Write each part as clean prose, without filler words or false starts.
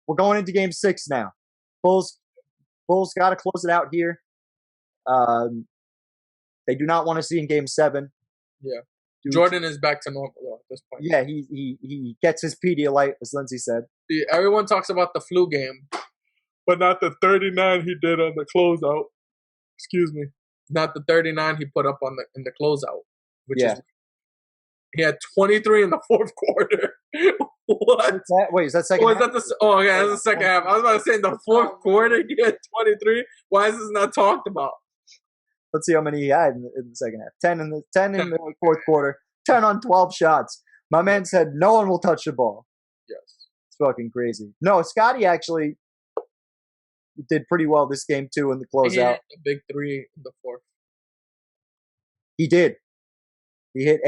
we're going into Game 6 now. Bulls got to close it out here. They do not want to see in Game 7. Yeah. Jordan is back to normal though, at this point. Yeah, he gets his Pedialyte, as Lindsay said. See, everyone talks about the flu game, but not the 39 he did on the closeout. Excuse me. Not the 39 he put up in the closeout. He had 23 in the fourth quarter. What? Wait, is that second half? That's the second half. I was about to say in the fourth quarter he had 23. Why is this not talked about? Let's see how many he had in the second half. 10 in the fourth quarter. 10 on 12 shots. My man said no one will touch the ball. Yes. It's fucking crazy. No, Scotty actually did pretty well this game too in the closeout. He hit a big 3 in the fourth. He did. He hit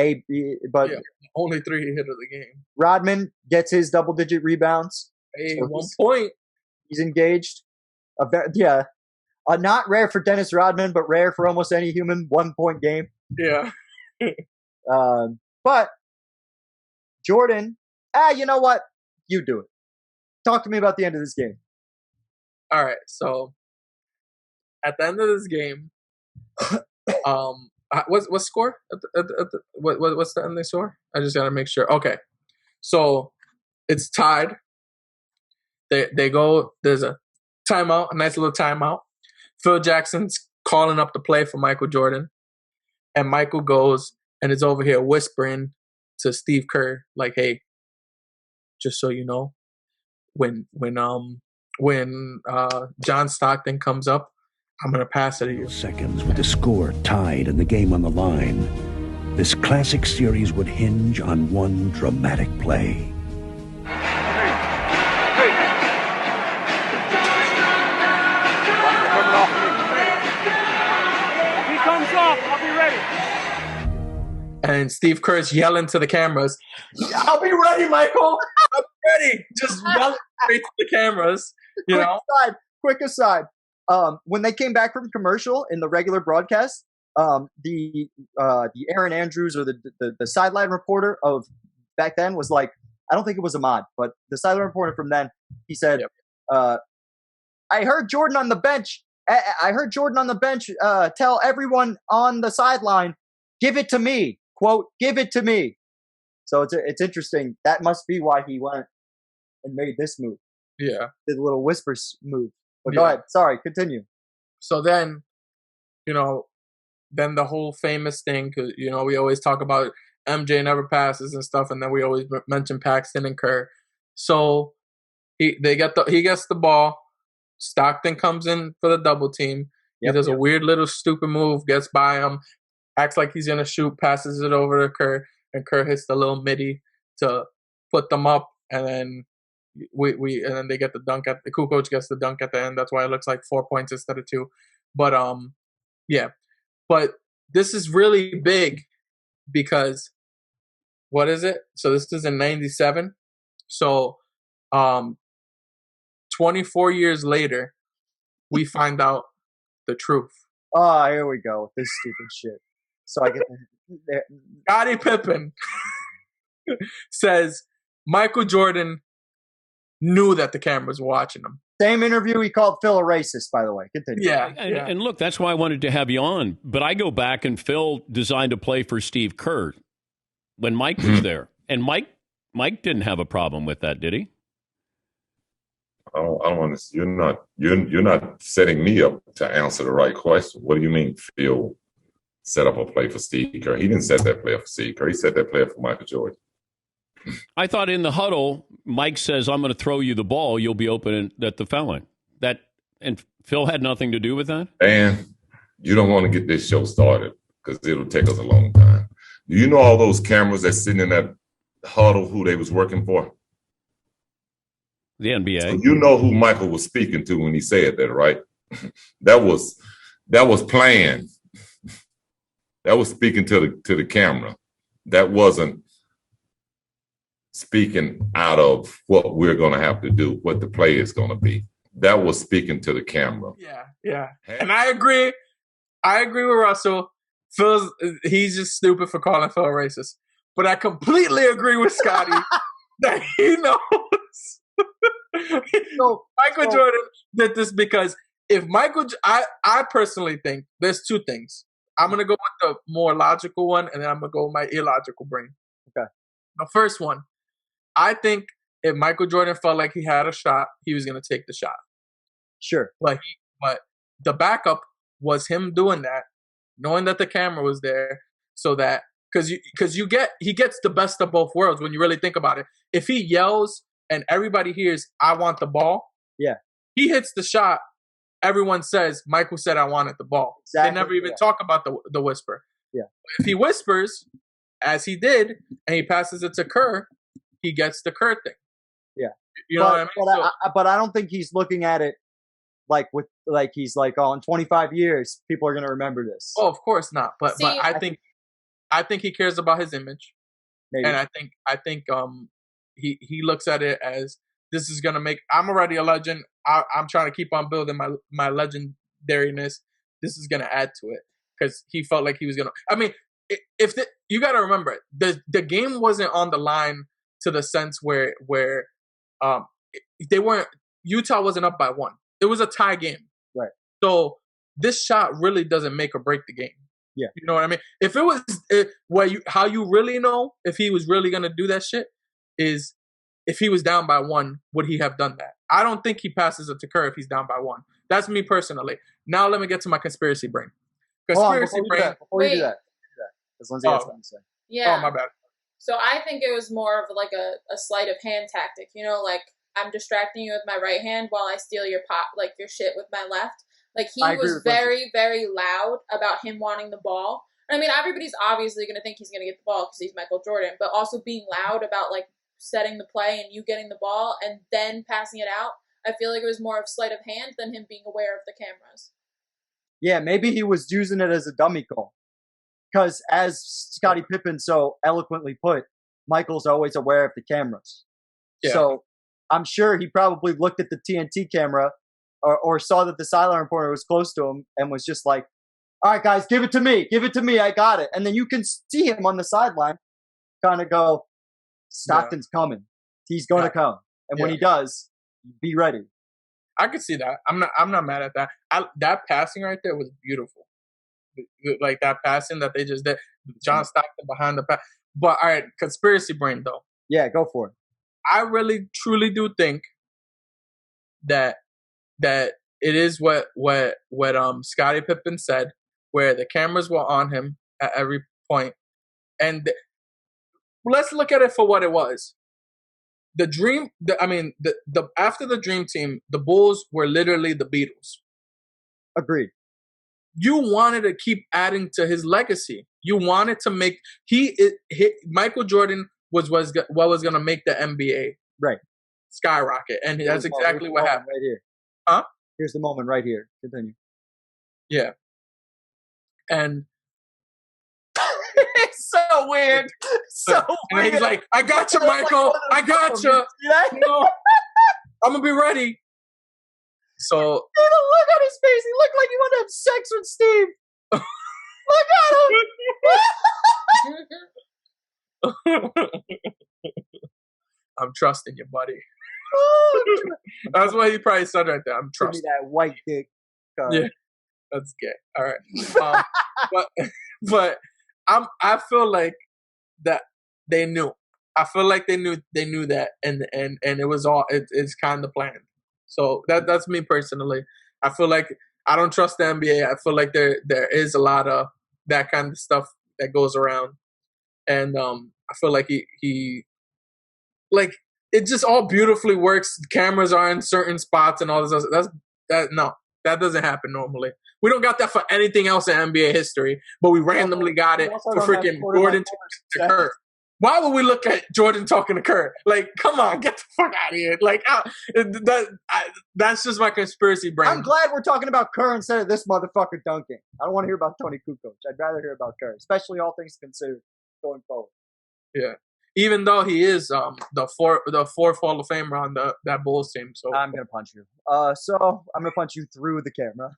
but only 3 he hit of the game. Rodman gets his double-digit rebounds. Hey, so 1 point. He's engaged. Not rare for Dennis Rodman, but rare for almost any human 1-point game. Yeah. But Jordan, you know what? You do it. Talk to me about the end of this game. All right. So at the end of this game, what score? What's the ending score? I just gotta make sure. Okay. So it's tied. They go. There's a timeout, a nice little timeout. Phil Jackson's calling up the play for Michael Jordan. And Michael goes and is over here whispering to Steve Kerr, like, hey, just so you know, when John Stockton comes up, I'm going to pass it to you. Seconds with the score tied and the game on the line. This classic series would hinge on one dramatic play. I'll be ready. And Steve Kerr's yelling to the cameras, I'll be ready, Michael. I'm ready. Just yelling straight to the cameras. Quick aside. When they came back from commercial in the regular broadcast, the Aaron Andrews or the sideline reporter of back then was like, I don't think it was Ahmad, but the sideline reporter from then, he said, I heard Jordan on the bench. I heard Jordan on the bench tell everyone on the sideline, give it to me. Quote, give it to me. So it's interesting. That must be why he went and made this move. Yeah. Did a little whispers move. But go ahead. Sorry, continue. So then, then the whole famous thing, because, we always talk about MJ never passes and stuff, and then we always mention Paxton and Kerr. So he gets the ball. Stockton comes in for the double team. He does a weird little stupid move, gets by him, acts like he's going to shoot, passes it over to Kerr, and Kerr hits the little midi to put them up, and then and then they get the dunk the Kukoc gets the dunk at the end. That's why it looks like 4 points instead of 2. But but this is really big because what is it? So this is in 97. So 24 years later, we find out the truth. Oh, here we go with this stupid shit. So I get Scottie Pippen says Michael Jordan knew that the cameras were watching him. Same interview he called Phil a racist, by the way. Continue. Yeah. And look, that's why I wanted to have you on. But I go back and Phil designed a play for Steve Kerr when Mike was there. And Mike didn't have a problem with that, did he? I don't understand. You're not setting me up to answer the right question. What do you mean Phil set up a play for Steve Kerr? He didn't set that play for Steve Kerr. He set that play for Michael Jordan. I thought in the huddle, Mike says, I'm going to throw you the ball. You'll be open at the foul line. And Phil had nothing to do with that? And you don't want to get this show started because it'll take us a long time. Do you know all those cameras that's sitting in that huddle who they was working for? The NBA. So you know who Michael was speaking to when he said that, right? That was planned. That was speaking to the camera. That wasn't speaking out of what we're going to have to do, what the play is going to be. That was speaking to the camera. Yeah. And I agree. I agree with Russell. He's just stupid for calling Phil racist. But I completely agree with Scotty that he knows Michael Jordan did this because if I personally think there's two things. I'm going to go with the more logical one, and then I'm going to go with my illogical brain. Okay. The first one, I think if Michael Jordan felt like he had a shot, he was going to take the shot. Sure. But the backup was him doing that, knowing that the camera was there, so that because he gets the best of both worlds when you really think about it. If he yells and everybody hears, "I want the ball," yeah, he hits the shot. Everyone says, "Michael said I wanted the ball." Exactly. They never even talk about the whisper. Yeah. If he whispers, as he did, and he passes it to Kerr, he gets the Kerr thing. Yeah. You know what I mean? But I don't think he's looking at it he's like, oh, in 25 years, people are going to remember this. Oh, of course not. But I think he cares about his image. Maybe. And I think he looks at it as, this is gonna make. I'm already a legend. I'm trying to keep on building my legendariness. This is gonna add to it because he felt like he was gonna. I mean, you got to remember the game wasn't on the line to the sense where they weren't. Utah wasn't up by 1. It was a tie game. Right. So this shot really doesn't make or break the game. Yeah. You know what I mean? If it was how you really know if he was really gonna do that shit is. If he was down by 1, would he have done that? I don't think he passes it to Kerr if he's down by 1. That's me personally. Now let me get to my conspiracy brain. Before you do that. Because Lindsay has something to say. Yeah. Oh, my bad. So I think it was more of like a sleight of hand tactic. You know, like I'm distracting you with my right hand while I steal your your shit with my left. Like he was very, very loud about him wanting the ball. I mean, everybody's obviously going to think he's going to get the ball because he's Michael Jordan, but also being loud about like setting the play and you getting the ball and then passing it out. I feel like it was more of sleight of hand than him being aware of the cameras. Yeah, maybe he was using it as a dummy call. Because as Scottie Pippen so eloquently put, Michael's always aware of the cameras. Yeah. So I'm sure he probably looked at the TNT camera or saw that the sideline reporter was close to him and was just like, all right, guys, give it to me. Give it to me. I got it. And then you can see him on the sideline kind of go, Stockton's coming. He's going to come. And when he does, be ready. I could see that. I'm not mad at that. That passing right there was beautiful. Like that passing that they just did. John Stockton behind the pass. But all right, conspiracy brain though. Yeah, go for it. I really truly do think that it is what Scottie Pippen said, where the cameras were on him at every point. And let's look at it for what it was. After the Dream Team, the Bulls were literally the Beatles. Agreed. You wanted to keep adding to his legacy. You wanted to make Michael Jordan was what was going to make the NBA skyrocket, and that's exactly what happened right here. Huh? Here's the moment right here. Continue. Yeah, and. It's so weird. So and weird. He's like, I got you, Michael. I got you. I'm going to be ready. So. Look at his face. He looked like he wanted to have sex with Steve. Look at him. I'm trusting you, buddy. That's what he probably said right there. I'm trusting. Give me that white dick. Yeah. That's gay. All right. But I feel like that they knew. I feel like they knew that, and it was all it's kind of planned. So that's me personally. I feel like I don't trust the NBA. I feel like there is a lot of that kind of stuff that goes around, and I feel like he like it just all beautifully works. Cameras are in certain spots and all this. That doesn't happen normally. We don't got that for anything else in NBA history, but we randomly got it for freaking Jordan to Kerr. Why would we look at Jordan talking to Kerr? Like, come on, get the fuck out of here. Like, that's just my conspiracy brain. I'm glad we're talking about Kerr instead of this motherfucker dunking. I don't want to hear about Tony Kukoc. I'd rather hear about Kerr, especially all things considered going forward. Yeah. Even though he is the fourth Hall of Famer on that Bulls team. So I'm going to punch you. So I'm going to punch you through the camera.